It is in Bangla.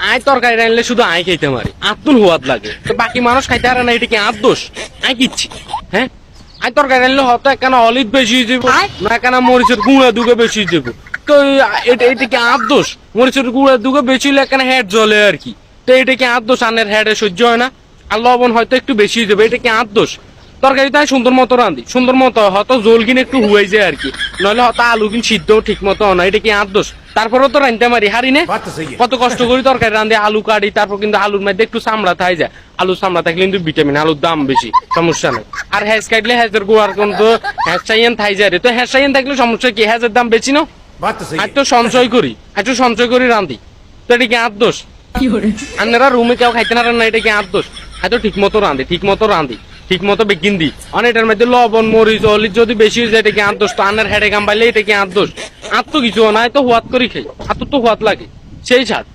আয় তরকারি রানলে শুধু আয় খাইতে মারি আত্মুল হুয়াদ লাগে তো বাকি মানুষ খাইতে পারে না, এটা কি আর দোষ? আয় কিচ্ছি হ্যাঁ আয় তরকারি রানলে হয়তো একখানা অলিভ বেশি দেবো না একখানা মরিচের গুঁড়া দুগে বেশি দেবো, তো এটা কি আর দোষ? মরিচের গুঁড়া দুগে বেশি হলে একখানা হেড জ্বলে আর কি, তো এটা কি আর দোষ? আনের হেডে সহ্য হয় না, আর লবণ হয়তো একটু বেশি দেবে, এটা কি আর দোষ? তরকারি তাই সুন্দর মতো রাঁধি, সুন্দর মতো হয়তো জোল কিনে একটু হুয়াই যায় আর কি, নইলে হয়তো আলু কিন সিদ্ধ ঠিক মতো হয় না, এটা কি আর দোষ? তারপরেও তো রাঁধতে মারি হারি নে, কত কষ্ট করি তরকারি রাঁধে, আলু কাটি, তারপর কিন্তু আলুর মধ্যে একটু চামড়া থাই যায়, আলু চামড়া থাকলে কিন্তু ভিটামিন, আলুর দাম বেশি, সমস্যা নেই। আর হ্যাজ কাটলে হ্যাজের গোড়ার কিন্তু হ্যাজ চাইয়েন থাই যায় রে, তো হ্যাজ চাইয়েন থাকলে সমস্যা কি? হ্যাজের দাম বেশি না, একটু সঞ্চয় করি, একটু সঞ্চয় করি রাঁধি, তো এটা কি আর দোষ? আপনারা রুমে কেউ খাইতে পারেন না, এটা কি আর দোষ? এত ঠিক মতো রাঁধি, ঠিক মতো রাঁধি, ঠিক মতো বেগিন দি, অনেকটার মধ্যে লবণ মরিচ অলিচ যদি বেশি হয়ে যায় এটা কি আর দোষ? তো আনের হেডে গাম পাইলে এটা কি আর দোষ? আর তো কিছু না, তো হুয়াত করি খাই, আর তো হুয়াত লাগে সেই স্বাদ।